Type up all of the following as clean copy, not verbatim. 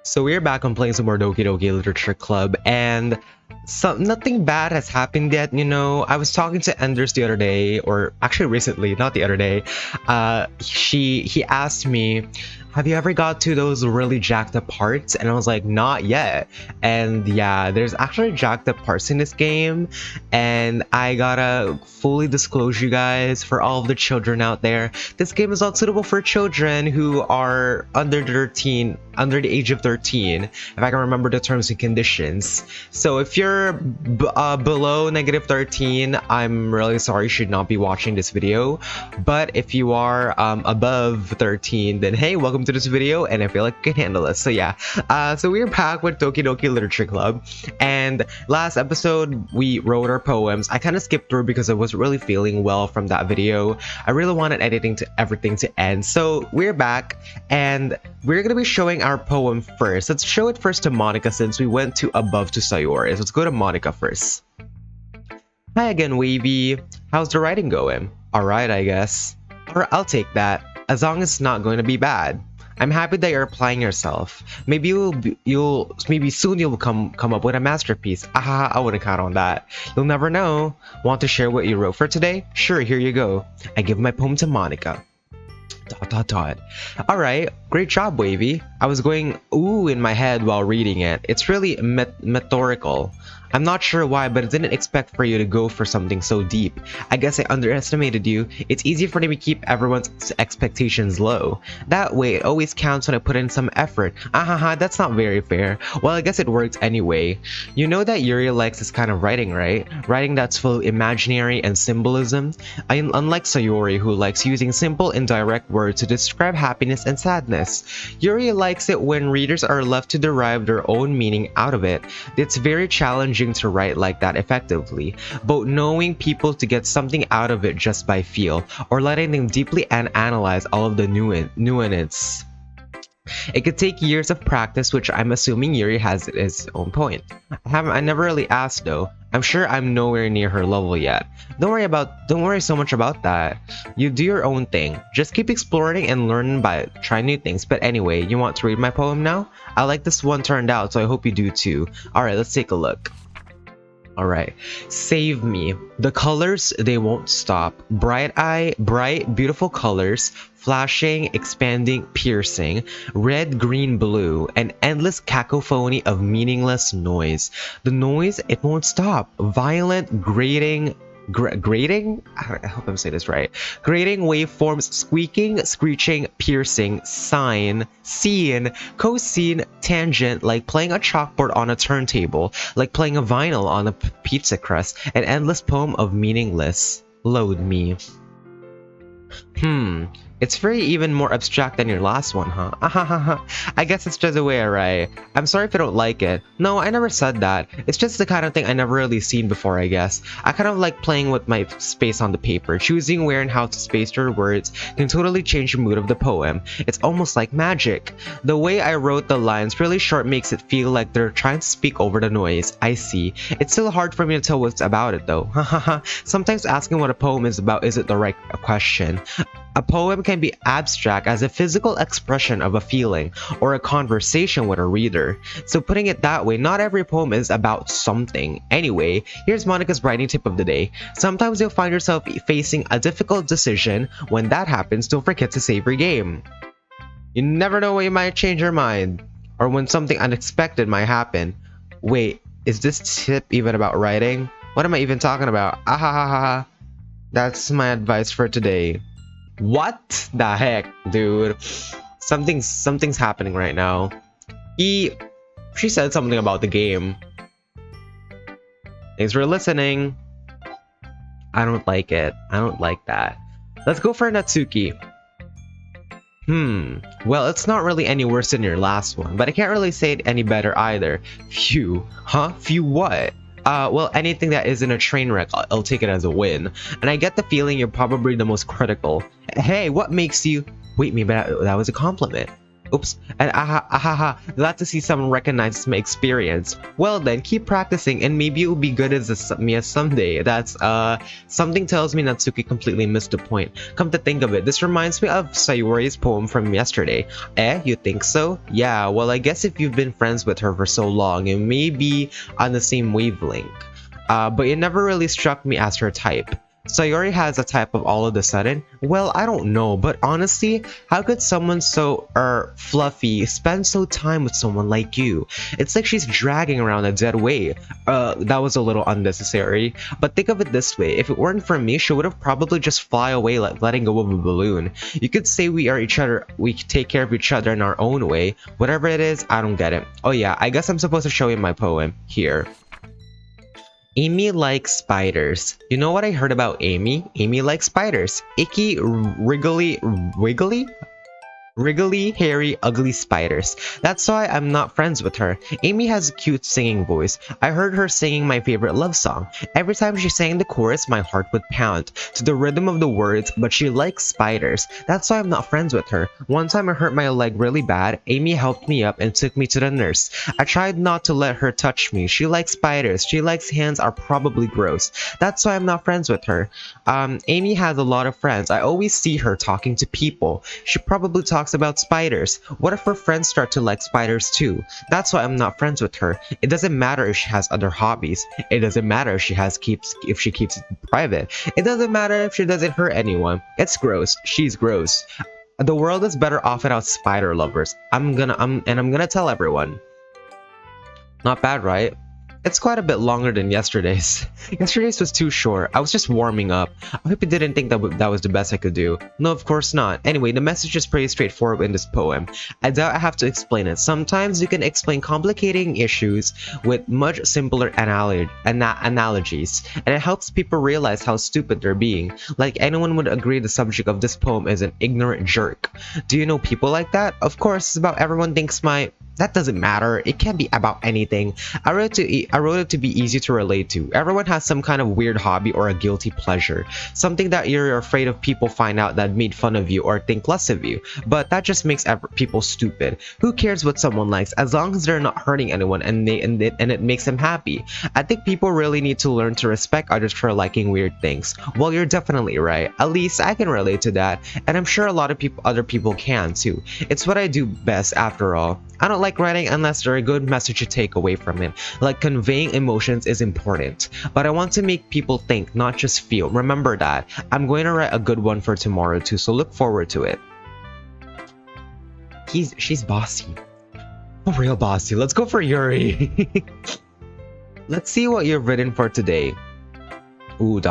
So we're back on playing some more Doki Doki Literature Club, and nothing bad has happened yet. I was talking to Enders the other day, or actually recently, not the other day. He asked me, "Have you ever got to those really jacked up parts?" And I was like, "Not yet." And yeah, there's actually jacked up parts in this game, and I gotta fully disclose you guys for all of the children out there. This game is not suitable for children who are under the age of 13, if I can remember the terms and conditions. So if you're below -13, I'm really sorry, you should not be watching this video. But if you are above 13, then hey, welcome to this video, and I feel like you can handle it. So yeah, so we're back with Doki Doki Literature Club, and last episode we wrote our poems. I kind of skipped through because I wasn't really feeling well from that video. I really wanted everything to end. So we're back, and we're gonna be showing our poem first. Let's show it first to Monika since we went to above to Sayori. So let's go to Monika first. Hi again, Wavy. How's the writing going? Alright, I guess. Or I'll take that, as long as it's not going to be bad. I'm happy that you're applying yourself. Maybe maybe soon you'll come up with a masterpiece. Aha, I wouldn't count on that. You'll never know. Want to share what you wrote for today? Sure, here you go. I give my poem to Monika. ... Alright, great job, Wavy. I was going ooh in my head while reading it. It's really metaphorical. I'm not sure why, but I didn't expect for you to go for something so deep. I guess I underestimated you. It's easy for me to keep everyone's expectations low. That way, it always counts when I put in some effort. Ahaha, that's not very fair. Well, I guess it works anyway. You know that Yuri likes this kind of writing, right? Writing that's full of imaginary and symbolism. Unlike Sayori, who likes using simple, indirect words to describe happiness and sadness. Yuri likes it when readers are left to derive their own meaning out of it. It's very challenging to write like that effectively, but knowing people to get something out of it just by feel, or letting them deeply analyze all of the nuance. It could take years of practice, which I'm assuming Yuri has his own point. I never really asked though. I'm sure I'm nowhere near her level yet. Don't worry so much about that. You do your own thing. Just keep exploring and learning by trying new things. But anyway, you want to read my poem now? I like this one turned out, so I hope you do too. Alright, let's take a look. Alright, save me. The colors, they won't stop. Bright, beautiful colors, flashing, expanding, piercing, red, green, blue, an endless cacophony of meaningless noise. The noise, it won't stop. Violent, grating, grating? I hope I'm saying this right. Grating waveforms, squeaking, screeching, piercing, sine, scene, cosine, tangent, like playing a chalkboard on a turntable, like playing a vinyl on a pizza crust, an endless poem of meaningless. Load me. It's very even more abstract than your last one, huh? Ahahaha. I guess it's just the way I write. I'm sorry if you don't like it. No, I never said that. It's just the kind of thing I never really seen before, I guess. I kind of like playing with my space on the paper. Choosing where and how to space your words can totally change the mood of the poem. It's almost like magic. The way I wrote the lines really short makes it feel like they're trying to speak over the noise. I see. It's still hard for me to tell what's about it though. Hahaha. Sometimes asking what a poem is about isn't the right question. A poem can be abstract as a physical expression of a feeling or a conversation with a reader. So putting it that way, not every poem is about something. Anyway, here's Monika's writing tip of the day. Sometimes you'll find yourself facing a difficult decision. When that happens, don't forget to save your game. You never know when you might change your mind, or when something unexpected might happen. Wait, is this tip even about writing? What am I even talking about? Ahahaha. That's my advice for today. What the heck, dude? Something's happening right now. She said something about the game. Thanks for listening. I don't like it. I don't like that. Let's go for Natsuki. Well, it's not really any worse than your last one, but I can't really say it any better either. Phew. Huh? Phew what? Well, anything that isn't a train wreck, I'll take it as a win. And I get the feeling you're probably the most critical. Hey, what makes you... Wait, maybe that was a compliment. Oops, and glad to see someone recognizes my experience. Well then, keep practicing and maybe you'll be good as Mia someday. Something tells me Natsuki completely missed the point. Come to think of it, this reminds me of Sayori's poem from yesterday. Eh, you think so? Yeah, well I guess if you've been friends with her for so long, you may be on the same wavelength. But it never really struck me as her type. Sayori has a type of all of a sudden? Well, I don't know, but honestly, how could someone so, fluffy spend so time with someone like you? It's like she's dragging around a dead weight. That was a little unnecessary. But think of it this way, if it weren't for me, she would have probably just fly away like letting go of a balloon. You could say we take care of each other in our own way. Whatever it is, I don't get it. Oh yeah, I guess I'm supposed to show you my poem. Here. Amy likes spiders. You know what I heard about Amy? Amy likes spiders. Icky, wiggly? Wriggly, hairy, ugly spiders. That's why I'm not friends with her. Amy has a cute singing voice. I heard her singing my favorite love song. Every time she sang the chorus, my heart would pound to the rhythm of the words, but she likes spiders. That's why I'm not friends with her. One time I hurt my leg really bad. Amy helped me up and took me to the nurse. I tried not to let her touch me. She likes spiders. She likes hands are probably gross. That's why I'm not friends with her. Amy has a lot of friends. I always see her talking to people. She probably talks about spiders. What if her friends start to like spiders too? That's why I'm not friends with her. It doesn't matter if she has other hobbies. It doesn't matter if if she keeps it private. It doesn't matter if she doesn't hurt anyone. It's gross. She's gross. The world is better off without spider lovers. I'm gonna tell everyone. Not bad, right? It's quite a bit longer than yesterday's. Yesterday's was too short. I was just warming up. I hope you didn't think that was the best I could do. No, of course not. Anyway, the message is pretty straightforward in this poem. I doubt I have to explain it. Sometimes you can explain complicating issues with much simpler analogies, and it helps people realize how stupid they're being. Like anyone would agree the subject of this poem is an ignorant jerk. Do you know people like that? Of course, it's about everyone thinks my... That doesn't matter. It can be about anything. I wrote it to be easy to relate to. Everyone has some kind of weird hobby or a guilty pleasure. Something that you're afraid of people find out that made fun of you or think less of you. But that just makes people stupid. Who cares what someone likes as long as they're not hurting anyone and it makes them happy? I think people really need to learn to respect others for liking weird things. Well, you're definitely right. At least I can relate to that. And I'm sure a lot of other people can too. It's what I do best after all. I don't like writing unless there's a good message to take away from it. Like conveying emotions is important, but I want to make people think, not just feel. Remember that. I'm going to write a good one for tomorrow too, so look forward to it. She's bossy. A real bossy. Let's go for Yuri. Let's see what you've written for today. Ooh, ...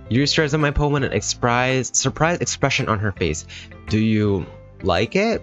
Yuri stares at my poem with an surprised expression on her face. Do you like it?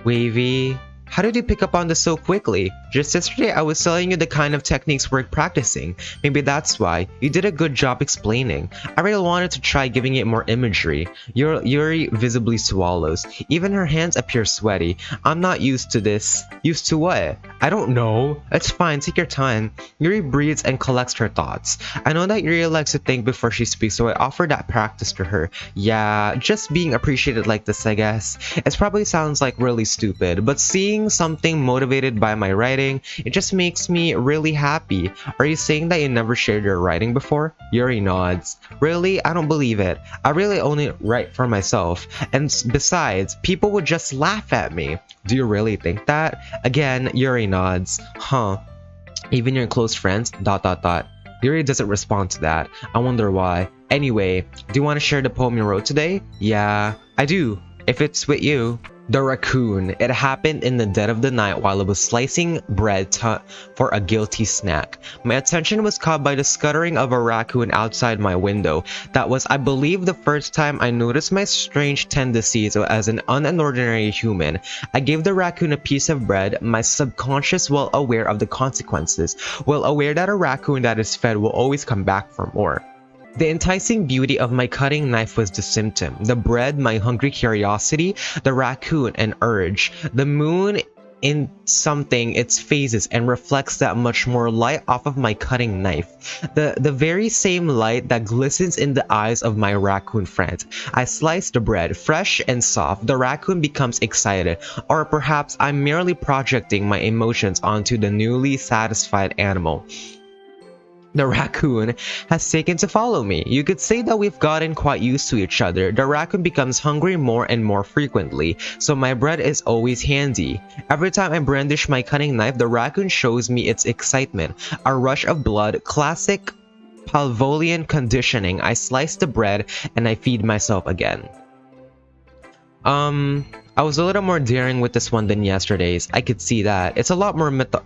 Wavy. How did you pick up on this so quickly? Just yesterday I was telling you the kind of techniques we're practicing. Maybe that's why. You did a good job explaining. I really wanted to try giving it more imagery. Yuri visibly swallows. Even her hands appear sweaty. I'm not used to this. Used to what? I don't know. It's fine, take your time. Yuri breathes and collects her thoughts. I know that Yuri likes to think before she speaks, so I offer that practice to her. Yeah, just being appreciated like this, I guess. It probably sounds like really stupid, but seeing something motivated by my writing, it just makes me really happy. Are you saying that you never shared your writing before? Yuri nods. Really? I don't believe it. I really only write for myself. And besides, people would just laugh at me. Do you really think that? Again, Yuri nods. Huh. Even your close friends? ... Yuri doesn't respond to that. I wonder why. Anyway, do you want to share the poem you wrote today? Yeah, I do. If it's with you. The raccoon. It happened in the dead of the night while I was slicing bread for a guilty snack. My attention was caught by the scuttering of a raccoon outside my window. That was, I believe, the first time I noticed my strange tendencies as an unordinary human. I gave the raccoon a piece of bread, my subconscious well aware of the consequences, well aware that a raccoon that is fed will always come back for more. The enticing beauty of my cutting knife was the symptom. The bread, my hungry curiosity. The raccoon, an urge. The moon in something its phases and reflects that much more light off of my cutting knife. The very same light that glistens in the eyes of my raccoon friend. I slice the bread, fresh and soft. The raccoon becomes excited, or perhaps I'm merely projecting my emotions onto the newly satisfied animal. The raccoon has taken to follow me. You could say that we've gotten quite used to each other. The raccoon becomes hungry more and more frequently, so my bread is always handy. Every time I brandish my cutting knife, the raccoon shows me its excitement. A rush of blood, classic Pavlovian conditioning. I slice the bread and I feed myself again. I was a little more daring with this one than yesterday's. I could see that. It's a lot more blah.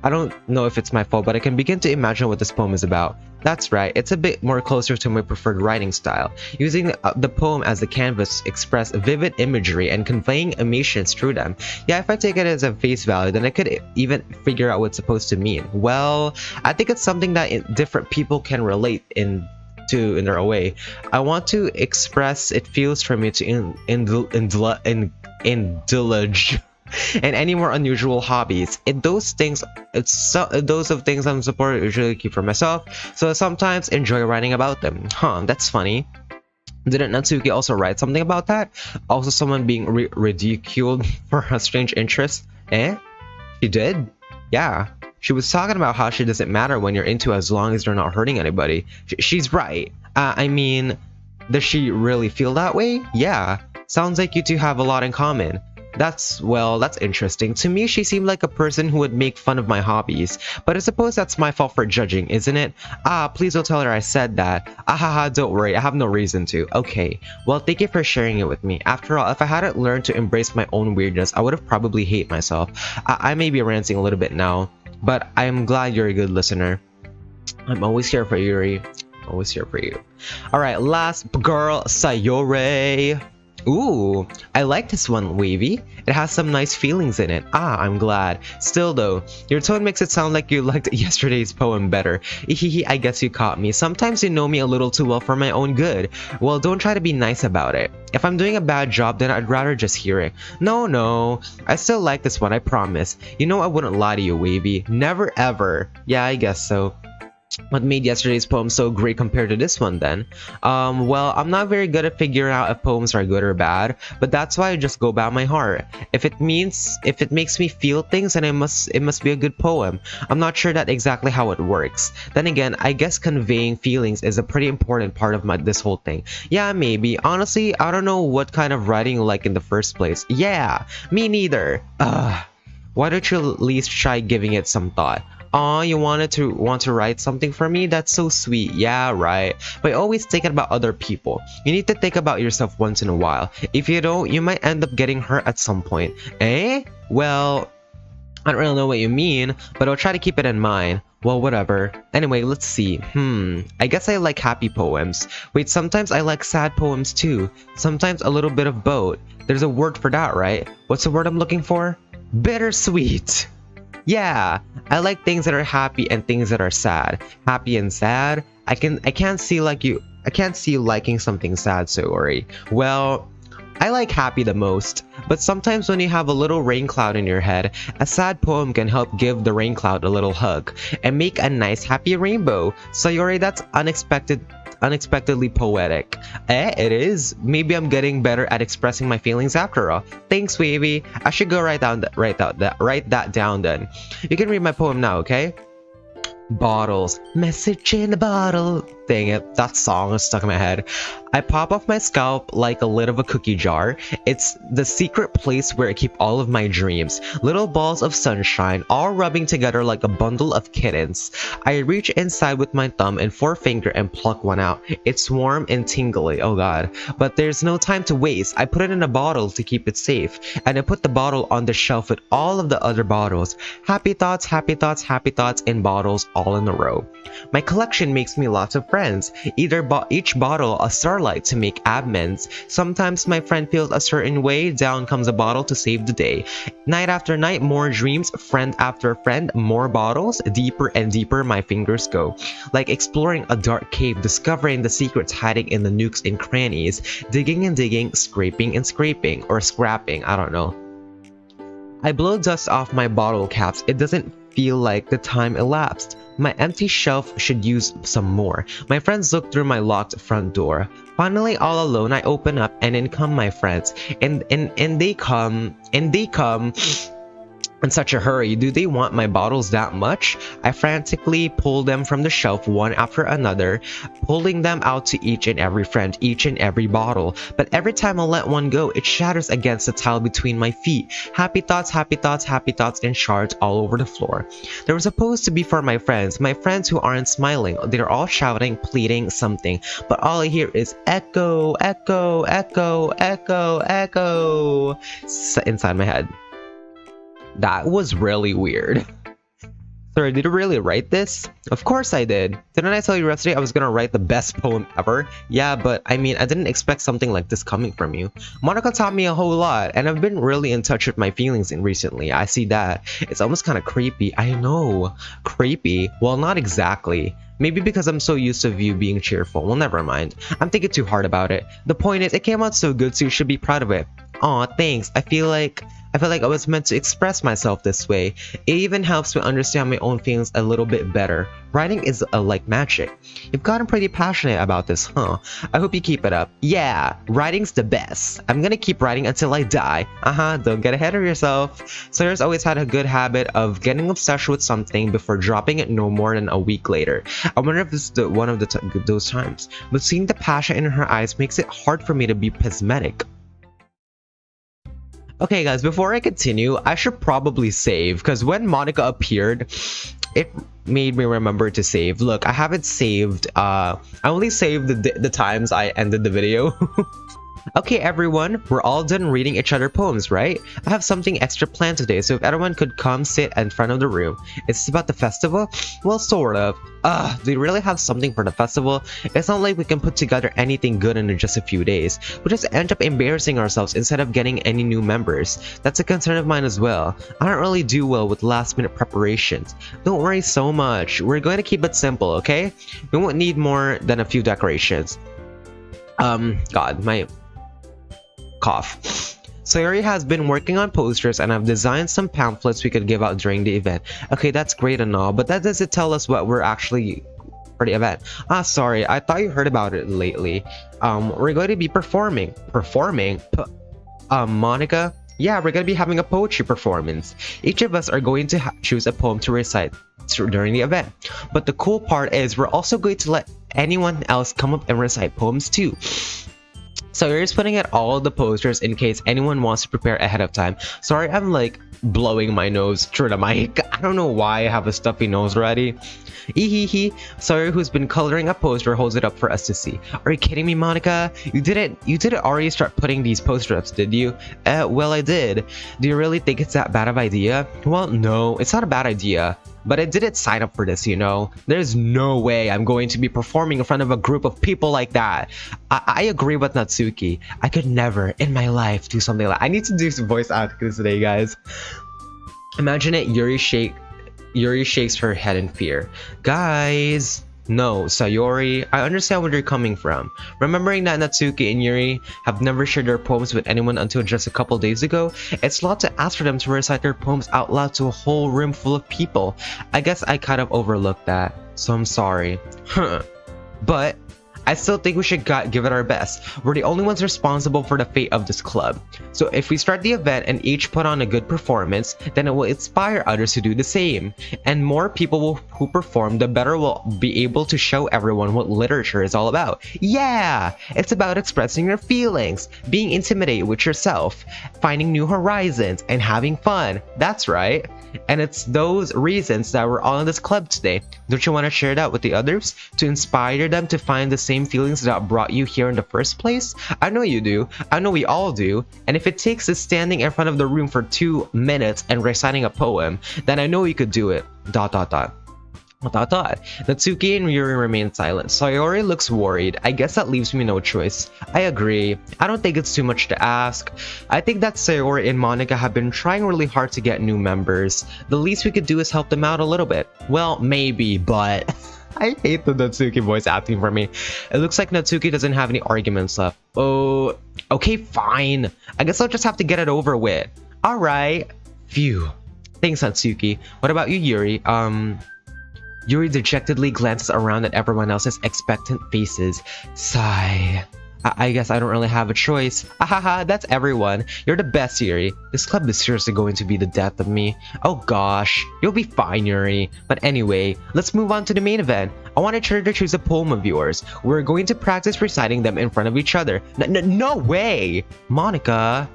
I don't know if it's my fault, but I can begin to imagine what this poem is about. That's right, it's a bit more closer to my preferred writing style. Using the poem as the canvas to express vivid imagery and conveying emotions through them. Yeah, if I take it as a face value, then I could even figure out what it's supposed to mean. Well, I think it's something that different people can relate in their own way. I want to express it feels for me to indulge and any more unusual hobbies. Those of things I'm supposed to usually keep for myself, so I sometimes enjoy writing about them. Huh, that's funny. Didn't Natsuki also write something about that? Also someone being ridiculed for a strange interest? Eh? She did? Yeah. She was talking about how she doesn't matter when you're into as long as you're not hurting anybody. She's right. I mean, does she really feel that way? Yeah. Sounds like you two have a lot in common. That's interesting. To me, she seemed like a person who would make fun of my hobbies. But I suppose that's my fault for judging, isn't it? Please don't tell her I said that. Ahaha, don't worry, I have no reason to. Okay, well, thank you for sharing it with me. After all, if I hadn't learned to embrace my own weirdness, I would have probably hate myself. I may be ranting a little bit now, but I'm glad you're a good listener. I'm always here for you, Yuri. Always here for you. Alright, last girl, Sayore. Ooh, I like this one, Wavy. It has some nice feelings in it. I'm glad. Still though, your tone makes it sound like you liked yesterday's poem better. Hehe, I guess you caught me. Sometimes you know me a little too well for my own good. Well, don't try to be nice about it. If I'm doing a bad job, then I'd rather just hear it. No, I still like this one, I promise. You know I wouldn't lie to you, Wavy. Never ever. Yeah, I guess so. What made yesterday's poem so great compared to this one then? Well, I'm not very good at figuring out if poems are good or bad, but that's why I just go by my heart. If it makes me feel things, then it must be a good poem. I'm not sure that exactly how it works. Then again, I guess conveying feelings is a pretty important part of this whole thing. Yeah, maybe. Honestly, I don't know what kind of writing you like in the first place. Yeah, me neither. Why don't you at least try giving it some thought? Aw, you want to write something for me? That's so sweet. Yeah, right. But always thinking about other people. You need to think about yourself once in a while. If you don't, you might end up getting hurt at some point. Eh? Well, I don't really know what you mean, but I'll try to keep it in mind. Well, whatever. Anyway, let's see. I guess I like happy poems. Wait, sometimes I like sad poems too. Sometimes a little bit of both. There's a word for that, right? What's the word I'm looking for? Bittersweet. Yeah, I like things that are happy and things that are sad. Happy and sad. I can't see you liking something sad, Sayori. Well, I like happy the most, but sometimes when you have a little rain cloud in your head, a sad poem can help give the rain cloud a little hug and make a nice happy rainbow. Sayori, that's unexpectedly poetic. It is. Maybe I'm getting better at expressing my feelings after all. Thanks, Wavy. I should go write that down then. You can read my poem now, okay? Bottles. Message in a bottle. Dang it, that song is stuck in my head. I pop off my scalp like a lid of a cookie jar. It's the secret place where I keep all of my dreams. Little balls of sunshine, all rubbing together like a bundle of kittens. I reach inside with my thumb and forefinger and pluck one out. It's warm and tingly, oh god. But there's no time to waste. I put it in a bottle to keep it safe. And I put the bottle on the shelf with all of the other bottles. Happy thoughts, happy thoughts, happy thoughts in bottles all in a row. My collection makes me lots of friends. Each bottle a starlight to make amends. Sometimes my friend feels a certain way, down comes a bottle to save the day. Night after night, more dreams, friend after friend, more bottles, deeper and deeper my fingers go. Like exploring a dark cave, discovering the secrets hiding in the nooks and crannies, digging and digging, scraping and scraping, or scrapping, I don't know. I blow dust off my bottle caps. It doesn't feel like the time elapsed. My empty shelf should use some more. My friends look through my locked front door. Finally, all alone, I open up and in come my friends. And they come in such a hurry. Do they want my bottles that much? I frantically pull them from the shelf one after another, pulling them out to each and every friend, each and every bottle. But every time I let one go, it shatters against the tile between my feet. Happy thoughts, happy thoughts, happy thoughts in shards all over the floor. They were supposed to be for my friends who aren't smiling. They're all shouting, pleading something, but all I hear is echo, echo, echo, echo, echo inside my head. That was really weird. Sorry, did you really write this? Of course I did. Didn't I tell you yesterday I was gonna write the best poem ever? Yeah, but I mean, I didn't expect something like this coming from you. Monika taught me a whole lot, and I've been really in touch with my feelings recently. I see that. It's almost kind of creepy. I know. Creepy? Well, not exactly. Maybe because I'm so used to you being cheerful. Well, never mind. I'm thinking too hard about it. The point is, it came out so good, so you should be proud of it. Aw, thanks. I feel like I was meant to express myself this way. It even helps me understand my own feelings a little bit better. Writing is like magic. You've gotten pretty passionate about this, huh? I hope you keep it up. Yeah, writing's the best. I'm gonna keep writing until I die. Don't get ahead of yourself. Sawyer's always had a good habit of getting obsessed with something before dropping it no more than a week later. I wonder if this is one of those times. But seeing the passion in her eyes makes it hard for me to be pessimistic. Okay guys, before I continue, I should probably save, because when Monika appeared, it made me remember to save. Look, I haven't saved, I only saved the times I ended the video. Okay everyone, we're all done reading each other poems, right? I have something extra planned today, so if everyone could come sit in front of the room. Is this about the festival? Well, sort of. Do you really have something for the festival? It's not like we can put together anything good in just a few days. We'll just end up embarrassing ourselves instead of getting any new members. That's a concern of mine as well. I don't really do well with last minute preparations. Don't worry so much. We're going to keep it simple, okay? We won't need more than a few decorations. God, my cough. Sayori has been working on posters and I've designed some pamphlets we could give out during the event. Okay, that's great and all, but that doesn't tell us what we're actually for the event. Sorry, I thought you heard about it lately. We're going to be performing. Monika? Yeah, we're going to be having a poetry performance. Each of us are going to choose a poem to recite during the event. But the cool part is we're also going to let anyone else come up and recite poems too. So you're just putting out all the posters in case anyone wants to prepare ahead of time. Sorry, I'm like blowing my nose through the mic. I don't know why I have a stuffy nose already. Ehehe. Sorry, who's been coloring a poster holds it up for us to see. Are you kidding me, Monika? You didn't already start putting these posters up, did you? Well, I did. Do you really think it's that bad of an idea? Well, no, it's not a bad idea. But I didn't sign up for this, you know? There's no way I'm going to be performing in front of a group of people like that. I agree with Natsuki. I could never in my life do something like that. I need to do some voice acting today, guys. Imagine it, Yuri shakes her head in fear. Guys! No, Sayori, I understand where you're coming from. Remembering that Natsuki and Yuri have never shared their poems with anyone until just a couple days ago, it's a lot to ask for them to recite their poems out loud to a whole room full of people. I guess I kind of overlooked that, so I'm sorry. But I still think we should give it our best. We're the only ones responsible for the fate of this club. So if we start the event and each put on a good performance, then it will inspire others to do the same. And more people who perform, the better we'll be able to show everyone what literature is all about. Yeah! It's about expressing your feelings, being intimate with yourself, finding new horizons, and having fun. That's right. And it's those reasons that we're all in this club today. Don't you want to share that with the others? To inspire them to find the same feelings that brought you here in the first place? I know you do. I know we all do. And if it takes us standing in front of the room for 2 minutes and reciting a poem, then I know you could do it. ... Natsuki and Yuri remain silent. Sayori looks worried. I guess that leaves me no choice. I agree. I don't think it's too much to ask. I think that Sayori and Monika have been trying really hard to get new members. The least we could do is help them out a little bit. Well, maybe, but... I hate the Natsuki voice acting for me. It looks like Natsuki doesn't have any arguments left. Oh, okay, fine. I guess I'll just have to get it over with. Alright. Phew. Thanks, Natsuki. What about you, Yuri? Yuri dejectedly glances around at everyone else's expectant faces. Sigh. I guess I don't really have a choice. Ahaha, that's everyone. You're the best, Yuri. This club is seriously going to be the death of me. Oh gosh, you'll be fine, Yuri. But anyway, let's move on to the main event. I wanted you to choose a poem of yours. We're going to practice reciting them in front of each other. No way! Monika,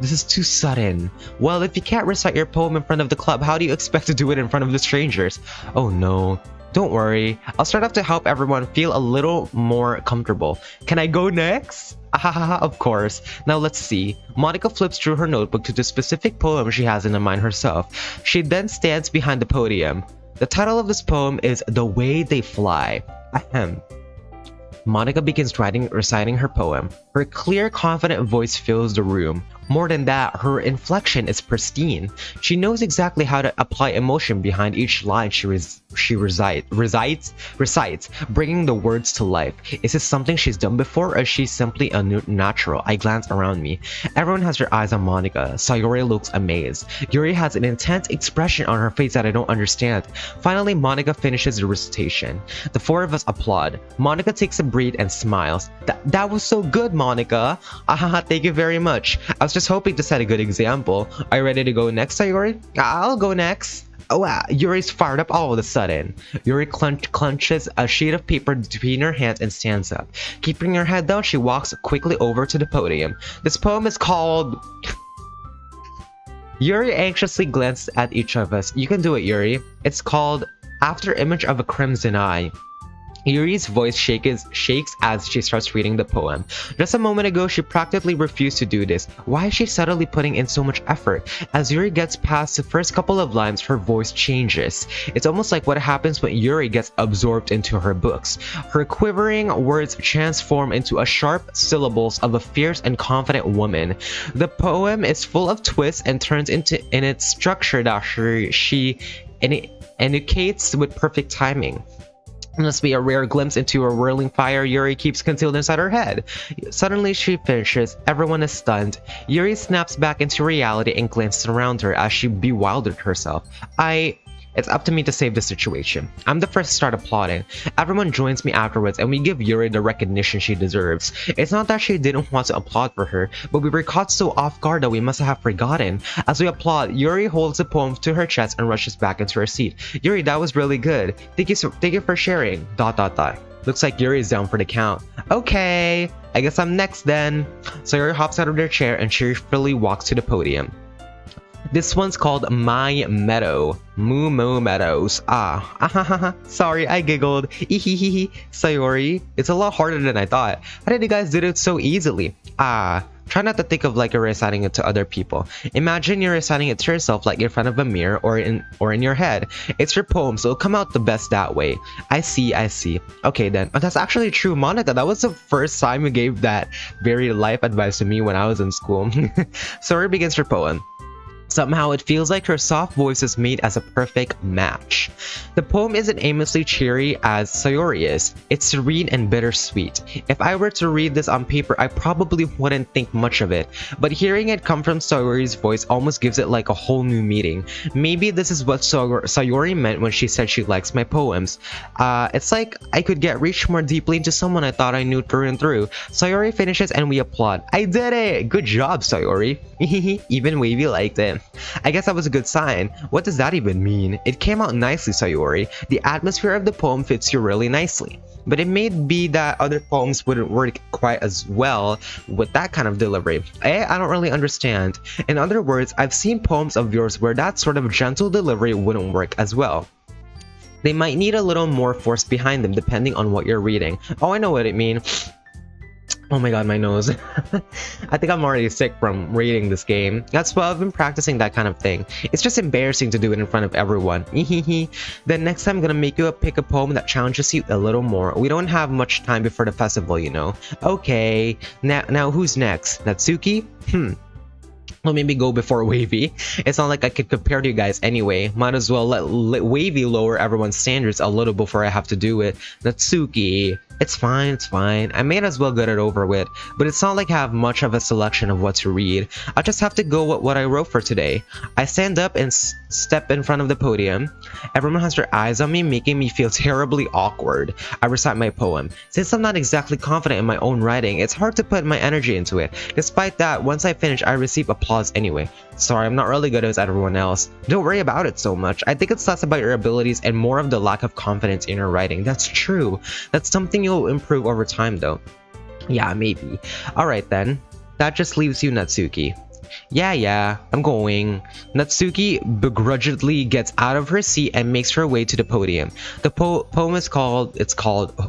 this is too sudden. Well, if you can't recite your poem in front of the club, how do you expect to do it in front of the strangers? Oh no. Don't worry, I'll start off to help everyone feel a little more comfortable. Can I go next? Ahaha, of course. Now let's see. Monika flips through her notebook to the specific poem she has in mind herself. She then stands behind the podium. The title of this poem is The Way They Fly. Ahem. Monika begins reciting her poem. Her clear, confident voice fills the room. More than that, her inflection is pristine. She knows exactly how to apply emotion behind each line she recites, bringing the words to life. Is this something she's done before, or is she simply a natural? I glance around me. Everyone has their eyes on Monika. Sayori looks amazed. Yuri has an intense expression on her face that I don't understand. Finally, Monika finishes the recitation. The four of us applaud. Monika takes a breath and smiles. That was so good, Monika. Thank you very much. I was just hoping to set a good example. Are you ready to go next, Sayori? I'll go next. Oh wow, Yuri's fired up all of a sudden. Yuri clenches a sheet of paper between her hands and stands up. Keeping her head down, she walks quickly over to the podium. This poem is called... Yuri anxiously glances at each of us. You can do it, Yuri. It's called After Image of a Crimson Eye. Yuri's voice shakes as she starts reading the poem. Just a moment ago, she practically refused to do this. Why is she suddenly putting in so much effort? As Yuri gets past the first couple of lines, her voice changes. It's almost like what happens when Yuri gets absorbed into her books. Her quivering words transform into a sharp syllables of a fierce and confident woman. The poem is full of twists and turns in its structure that she indicates with perfect timing. It must be a rare glimpse into a whirling fire Yuri keeps concealed inside her head. Suddenly she finishes. Everyone is stunned. Yuri snaps back into reality and glances around her as she bewildered herself. It's up to me to save the situation. I'm the first to start applauding. Everyone joins me afterwards and we give Yuri the recognition she deserves. It's not that she didn't want to applaud for her, but we were caught so off guard that we must have forgotten. As we applaud, Yuri holds the poem to her chest and rushes back into her seat. Yuri, that was really good. Thank you for sharing. ... Looks like Yuri is down for the count. Okay, I guess I'm next then. So Yuri hops out of their chair and cheerfully walks to the podium. This one's called My Meadow. Moo Meadows. Sorry, I giggled. Ehehehe. Sayori, it's a lot harder than I thought. How did you guys do it so easily? Try not to think of like you're reciting it to other people. Imagine you're reciting it to yourself like in front of a mirror or in your head. It's your poem, so it'll come out the best that way. I see. Okay then. Oh, that's actually true, Monika. That was the first time you gave that very life advice to me when I was in school. Sayori begins her poem. Somehow it feels like her soft voice is made as a perfect match. The poem isn't aimlessly cheery as Sayori is. It's serene and bittersweet. If I were to read this on paper, I probably wouldn't think much of it, but hearing it come from Sayori's voice almost gives it like a whole new meaning. Maybe this is what Sayori meant when she said she likes my poems. It's like I could reach more deeply into someone I thought I knew through and through. Sayori finishes and we applaud. I did it! Good job, Sayori. Even Wavy liked it. I guess that was a good sign. What does that even mean? It came out nicely, Sayori. The atmosphere of the poem fits you really nicely. But it may be that other poems wouldn't work quite as well with that kind of delivery. I don't really understand. In other words, I've seen poems of yours where that sort of gentle delivery wouldn't work as well. They might need a little more force behind them depending on what you're reading. Oh, I know what it means. Oh my god, my nose. I think I'm already sick from reading this game. That's why I've been practicing that kind of thing. It's just embarrassing to do it in front of everyone. Then next time I'm gonna make you pick a poem that challenges you a little more. We don't have much time before the festival, you know. Okay, now who's next? Natsuki? Well, maybe go before Wavy. It's not like I could compare to you guys anyway. Might as well let Wavy lower everyone's standards a little before I have to do it. Natsuki. It's fine, it's fine. I may as well get it over with, but it's not like I have much of a selection of what to read. I just have to go with what I wrote for today. I stand up and step in front of the podium. Everyone has their eyes on me, making me feel terribly awkward. I recite my poem. Since I'm not exactly confident in my own writing, it's hard to put my energy into it. Despite that, once I finish, I receive applause anyway. Sorry, I'm not really good as everyone else. Don't worry about it so much. I think it's less about your abilities and more of the lack of confidence in your writing. That's true. That's something you'll improve over time though. Yeah, maybe. Alright then. That just leaves you, Natsuki. Yeah, I'm going. Natsuki begrudgingly gets out of her seat and makes her way to the podium. The poem is called,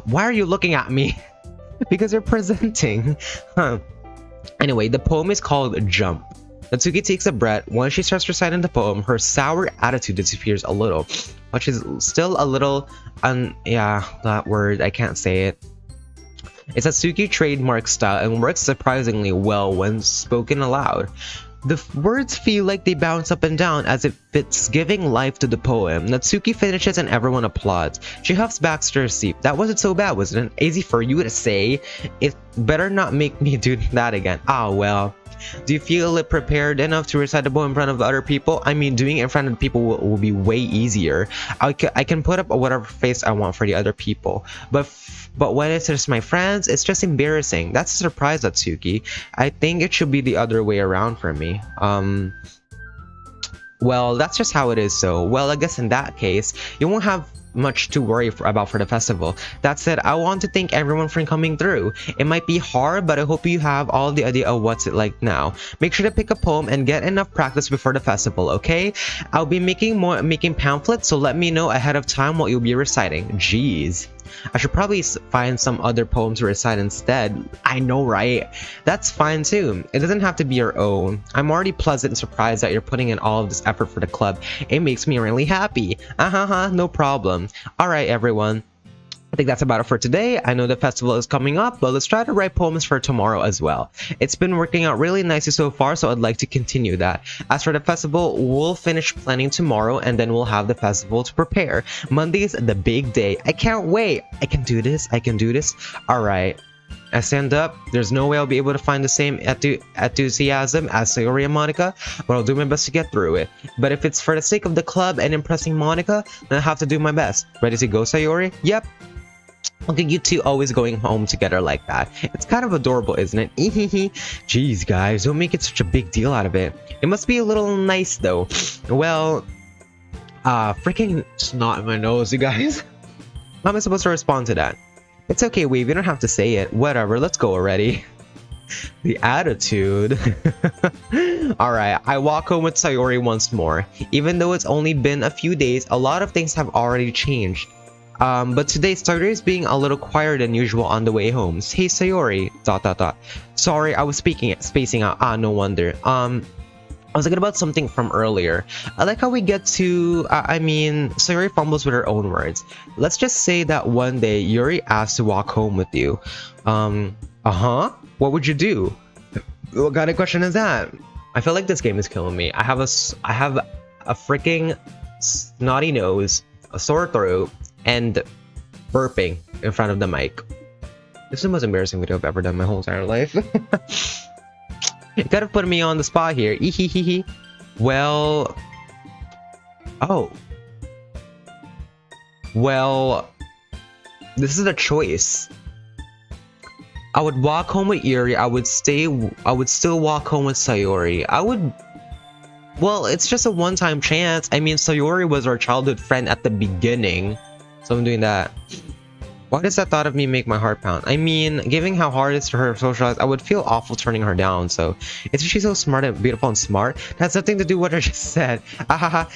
why are you looking at me? Because you're presenting. Huh. Anyway, the poem is called Jump. Natsuki takes a breath. Once she starts reciting the poem, her sour attitude disappears a little. But she's still a little yeah, that word, I can't say it. It's Natsuki trademark style and works surprisingly well when spoken aloud. The words feel like they bounce up and down as if it's giving life to the poem. Natsuki finishes and everyone applauds. She huffs back to her seat. That wasn't so bad, wasn't it? Easy for you to say. It better not make me do that again. Ah, well. Do you feel prepared enough to recite the poem in front of other people? I mean, doing it in front of people will be way easier. I can put up whatever face I want for the other people. But when it's just my friends, it's just embarrassing. That's a surprise, Natsuki. I think it should be the other way around for me. Well, that's just how it is, so. Well, I guess in that case, you won't have much to worry about for the festival. That said, I want to thank everyone for coming through. It might be hard, but I hope you have all the idea of what's it like now. Make sure to pick a poem and get enough practice before the festival, okay? I'll be making pamphlets, so let me know ahead of time what you'll be reciting. Jeez. I should probably find some other poem to recite instead. I know, right? That's fine too. It doesn't have to be your own. I'm already pleasant and surprised that you're putting in all of this effort for the club. It makes me really happy. No problem. Alright, everyone. I think that's about it for today. I know the festival is coming up, but let's try to write poems for tomorrow as well. It's been working out really nicely so far, so I'd like to continue that. As for the festival, we'll finish planning tomorrow and then we'll have the festival to prepare. Monday's the big day. I can't wait. I can do this. Alright. I stand up. There's no way I'll be able to find the same enthusiasm as Sayori and Monika, but I'll do my best to get through it. But if it's for the sake of the club and impressing Monika, then I have to do my best. Ready to go, Sayori? Yep. Look at you two always going home together like that. It's kind of adorable, isn't it? Jeez, guys, don't make it such a big deal out of it. It must be a little nice, though. Well, freaking snot in my nose, you guys. How am I supposed to respond to that? It's okay, Wave, you don't have to say it. Whatever, let's go already. The attitude. Alright, I walk home with Sayori once more. Even though it's only been a few days, a lot of things have already changed. But today Sayori is being a little quieter than usual on the way home. Hey Sayori, ... Sorry, I was spacing out. No wonder. I was thinking about something from earlier. I like how we get to, Sayori fumbles with her own words. Let's just say that one day Yuri asked to walk home with you. What would you do? What kind of question is that? I feel like this game is killing me. I have a freaking snotty nose, a sore throat, and burping in front of the mic. This is the most embarrassing video I've ever done in my whole entire life. You could have put me on the spot here. Well... Well... This is a choice. I would walk home with Yuri. I would still walk home with Sayori. Well, it's just a one-time chance. I mean, Sayori was our childhood friend at the beginning. So I'm doing that. Why does that thought of me make my heart pound? I mean, given how hard it is for her to socialize, I would feel awful turning her down, so... Isn't she so smart and beautiful and smart? That's nothing to do with what I just said.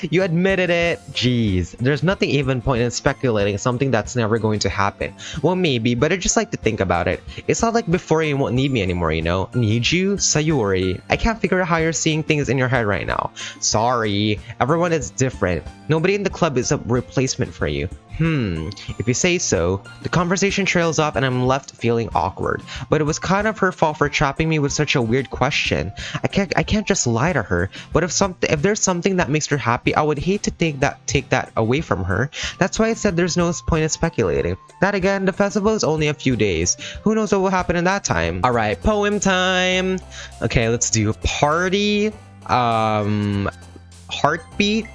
You admitted it! Jeez. There's nothing even point in speculating something that's never going to happen. Well, maybe, but I just like to think about it. It's not like before you won't need me anymore, you know? Need you? Sayori. I can't figure out how you're seeing things in your head right now. Sorry. Everyone is different. Nobody in the club is a replacement for you. If you say so. The conversation trails off and I'm left feeling awkward. But it was kind of her fault for trapping me with such a weird question. I can't just lie to her. But if there's something that makes her happy, I would hate to take that away from her. That's why I said there's no point in speculating. That again, the festival is only a few days. Who knows what will happen in that time? Alright, poem time. Okay, let's do party. Heartbeat.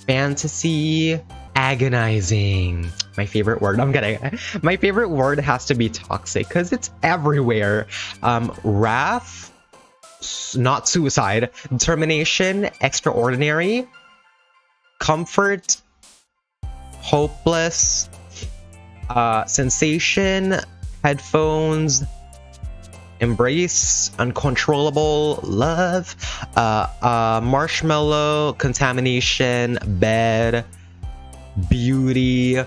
Fantasy. Agonizing. My favorite word. I'm kidding. My favorite word has to be toxic because it's everywhere. Wrath. Not suicide. Determination. Extraordinary. Comfort. Hopeless. Sensation. Headphones. Embrace, uncontrollable, love, marshmallow, contamination, bed, beauty,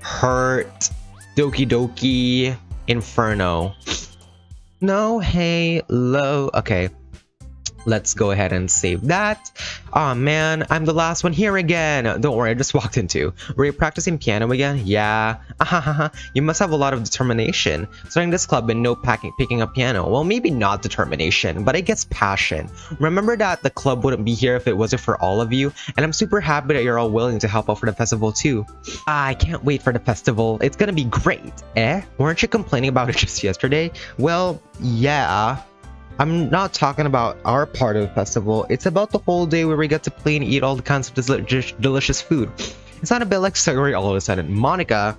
hurt, Doki Doki, inferno. No, hey, low. Okay, let's go ahead and save that. Aw, man, I'm the last one here again. Don't worry, I just walked into. Were you practicing piano again? Yeah. You must have a lot of determination. Starting this club and no picking up piano. Well, maybe not determination, but I guess passion. Remember that the club wouldn't be here if it wasn't for all of you, and I'm super happy that you're all willing to help out for the festival too. I can't wait for the festival. It's gonna be great. Weren't you complaining about it just yesterday? Well, yeah. I'm not talking about our part of the festival. It's about the whole day where we get to play and eat all the kinds of delicious food. It's not a bit like Saguri all of a sudden. Monika,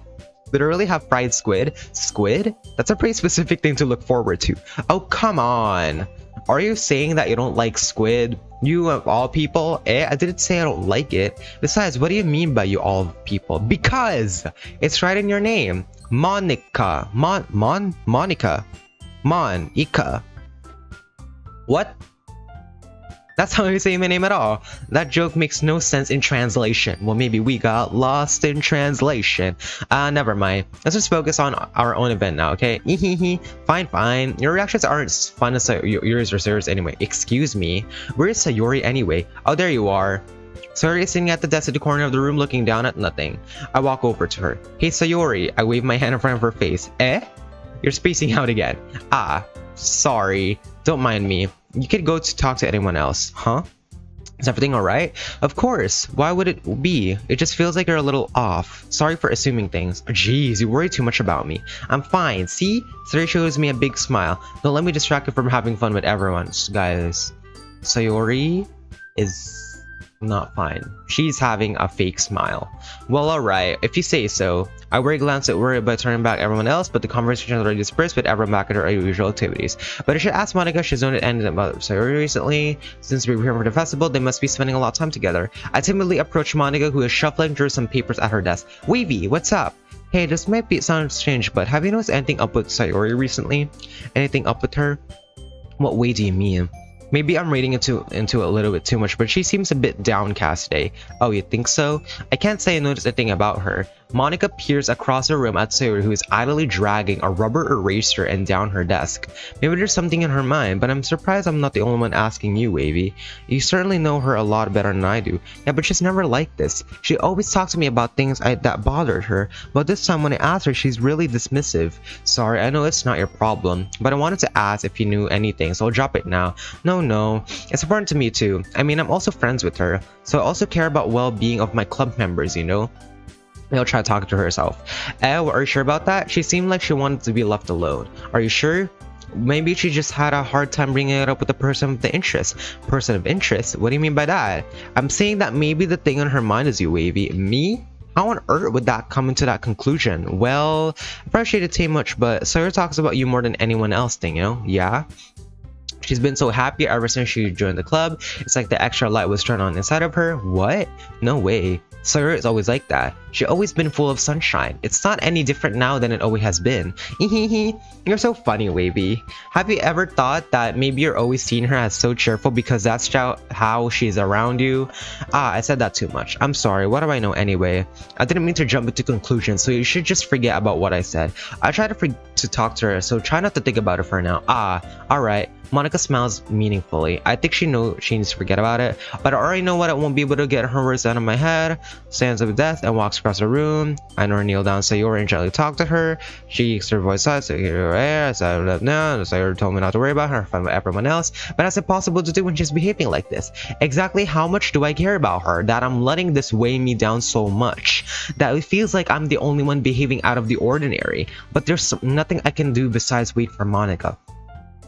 literally have fried squid? Squid? That's a pretty specific thing to look forward to. Oh, come on. Are you saying that you don't like squid? You of all people? I didn't say I don't like it. Besides, what do you mean by you all people? Because it's right in your name. Monika. Monika. Monika. What? That's how you say my name at all. That joke makes no sense in translation. Well, maybe we got lost in translation. Never mind. Let's just focus on our own event now, okay? Fine. Your reactions aren't as fun as yours or Sayori's anyway. Excuse me. Where's Sayori anyway? Oh, there you are. Sayori is sitting at the desk at the corner of the room looking down at nothing. I walk over to her. Hey, Sayori. I wave my hand in front of her face. You're spacing out again. Sorry. Don't mind me. You could go to talk to anyone else. Huh? Is everything alright? Of course. Why would it be? It just feels like you're a little off. Sorry for assuming things. Jeez, you worry too much about me. I'm fine. See? Sayori shows me a big smile. Don't let me distract you from having fun with everyone. Guys, Sayori is not fine. She's having a fake smile. Well, alright, if you say so. I worry glance at worry about turning back everyone else, but the conversation is already dispersed with everyone back at her usual activities. But I should ask Monika, she's known it ended about Sayori recently. Since we were here for the festival, they must be spending a lot of time together. I timidly approach Monika, who is shuffling through some papers at her desk. Wavy, what's up? Hey, this might sound strange, but have you noticed anything up with Sayori recently? Anything up with her? What way do you mean? Maybe I'm reading into it a little bit too much, but she seems a bit downcast today. Oh, you think so? I can't say I noticed a thing about her. Monika peers across the room at Sayori, who is idly dragging a rubber eraser and down her desk. Maybe there's something in her mind, but I'm surprised I'm not the only one asking you, Wavy. You certainly know her a lot better than I do. Yeah, but she's never like this. She always talks to me about things that bothered her, but this time when I asked her, she's really dismissive. Sorry, I know it's not your problem, but I wanted to ask if you knew anything, so I'll drop it now. No. It's important to me too. I mean, I'm also friends with her, so I also care about well-being of my club members, you know? I'll try to talk to herself. Are you sure about that? She seemed like she wanted to be left alone. Are you sure? Maybe she just had a hard time bringing it up with the person of the interest. Person of interest? What do you mean by that? I'm saying that maybe the thing on her mind is you, Wavy. Me? How on earth would that come into that conclusion? Well, I appreciate it too much, but Sawyer talks about you more than anyone else thing, you know? Yeah? She's been so happy ever since she joined the club. It's like the extra light was turned on inside of her. What? No way. Sawyer is always like that. She's always been full of sunshine. It's not any different now than it always has been. You're so funny, Wavy. Have you ever thought that maybe you're always seeing her as so cheerful because that's how she's around you? I said that too much. I'm sorry. What do I know anyway? I didn't mean to jump into conclusions, so you should just forget about what I said. I tried to talk to her, so try not to think about it for now. Alright. Monica smiles meaningfully. I think she knows she needs to forget about it, but I already know what I won't be able to get her words out of my head. Stands up with death and walks across the room. I know her kneel down Sayori and gently talk to her. She keeps her voice out, so Sayori told me not to worry about her in front of everyone else, but that's impossible to do when she's behaving like this. Exactly how much do I care about her that I'm letting this weigh me down so much that it feels like I'm the only one behaving out of the ordinary, but there's nothing I can do besides wait for Monica.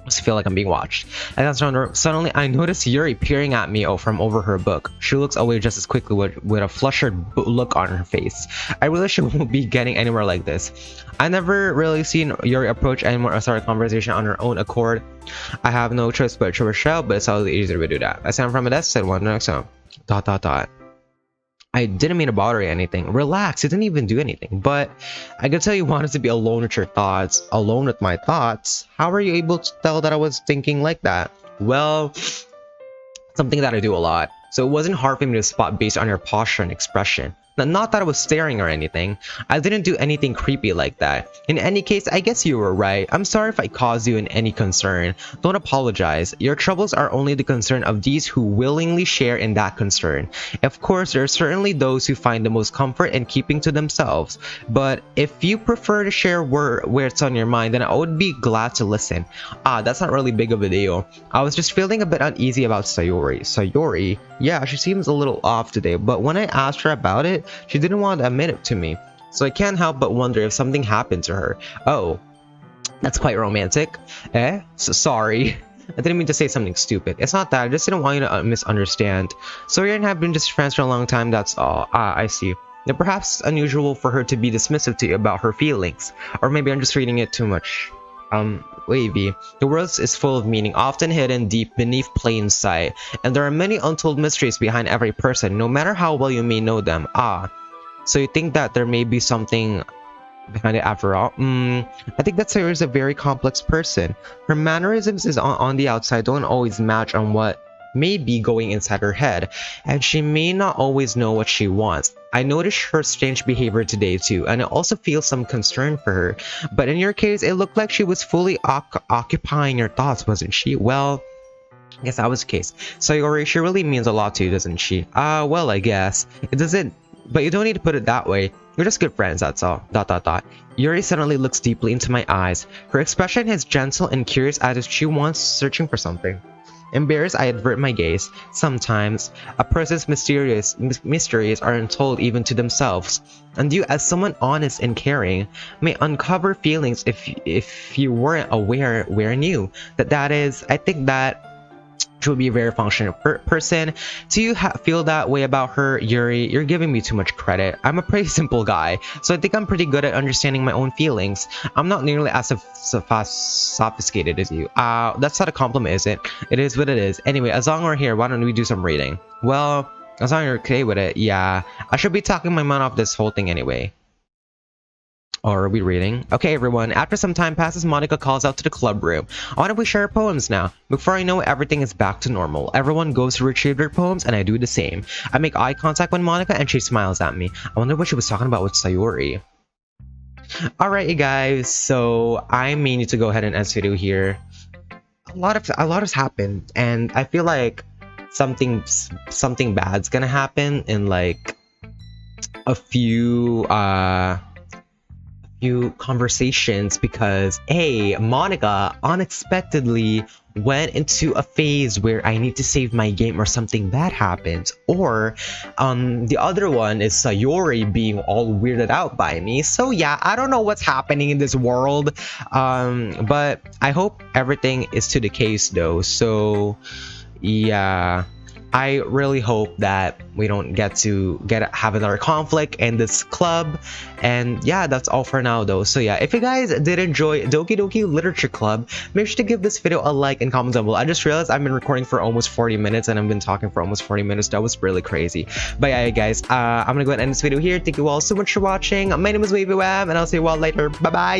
I feel like I'm being watched. And then suddenly I notice Yuri peering at me from over her book. She looks away just as quickly with a flustered look on her face. I realize she won't be getting anywhere like this. I never really seen Yuri approach anyone or start a conversation on her own accord. I have no choice but to rush out, but it's always easier to do that. I stand from a desk, said one next time. ... I didn't mean to bother you or anything. Relax, you didn't even do anything. But I could tell you wanted to be alone with your thoughts. Alone with my thoughts? How were you able to tell that I was thinking like that? Well, something that I do a lot. So it wasn't hard for me to spot based on your posture and expression. Not that I was staring or anything. I didn't do anything creepy like that. In any case, I guess you were right. I'm sorry if I caused you in any concern. Don't apologize. Your troubles are only the concern of these who willingly share in that concern. Of course, there are certainly those who find the most comfort in keeping to themselves. But if you prefer to share where it's on your mind, then I would be glad to listen. That's not really big of a deal. I was just feeling a bit uneasy about Sayori. Sayori? Yeah, she seems a little off today, but when I asked her about it, she didn't want to admit it to me. So I can't help but wonder if something happened to her. Oh, that's quite romantic. Sorry. I didn't mean to say something stupid. It's not that. I just didn't want you to misunderstand. Sayori and I have been just friends for a long time, that's all. I see. Now, perhaps it's unusual for her to be dismissive to you about her feelings. Or maybe I'm just reading it too much. Wavy. The world is full of meaning, often hidden deep beneath plain sight, and there are many untold mysteries behind every person, no matter how well you may know them. So you think that there may be something behind it after all? I think that Sayori is a very complex person. Her mannerisms on the outside don't always match on what may be going inside her head, and she may not always know what she wants. I noticed her strange behavior today too, and I also feel some concern for her. But in your case, it looked like she was fully occupying your thoughts, wasn't she? Well, I guess that was the case. Sayori, she really means a lot to you, doesn't she? Well, I guess. It doesn't, but you don't need to put it that way. You're just good friends, that's all. ... Yuri suddenly looks deeply into my eyes. Her expression is gentle and curious as if she wants searching for something. Embarrassed, I avert my gaze. Sometimes, a person's mysteries are untold even to themselves, and you, as someone honest and caring, may uncover feelings if you weren't aware knew. That is, I think that she would be a very functional person. Do you feel that way about her, Yuri? You're giving me too much credit. I'm a pretty simple guy, so I think I'm pretty good at understanding my own feelings. I'm not nearly as sophisticated as you. That's not a compliment, is it? It is what it is. Anyway, as long as we're here, why don't we do some reading? Well, as long as you're okay with it, yeah. I should be talking my mind off this whole thing anyway. Or are we reading? Okay, everyone. After some time passes, Monika calls out to the club room. Why don't we share our poems now? Before I know it, everything is back to normal. Everyone goes to retrieve their poems, and I do the same. I make eye contact with Monika, and she smiles at me. I wonder what she was talking about with Sayori. Alright, you guys. So I may need to go ahead and end this video here. A lot has happened, and I feel like something bad's gonna happen in like a few conversations, because Monika unexpectedly went into a phase where I need to save my game or something bad happens, or the other one is Sayori being all weirded out by me. So yeah, I don't know what's happening in this world, but I hope everything is to the case though. So yeah, I really hope that we don't have another conflict in this club. And yeah, that's all for now though. So yeah, if you guys did enjoy Doki Doki Literature Club, make sure to give this video a like and comment down below. I just realized I've been recording for almost 40 minutes and I've been talking for almost 40 minutes. That was really crazy. But yeah, guys, I'm gonna go ahead and end this video here. Thank you all so much for watching. My name is Wavy Web, and I'll see you all later. Bye bye.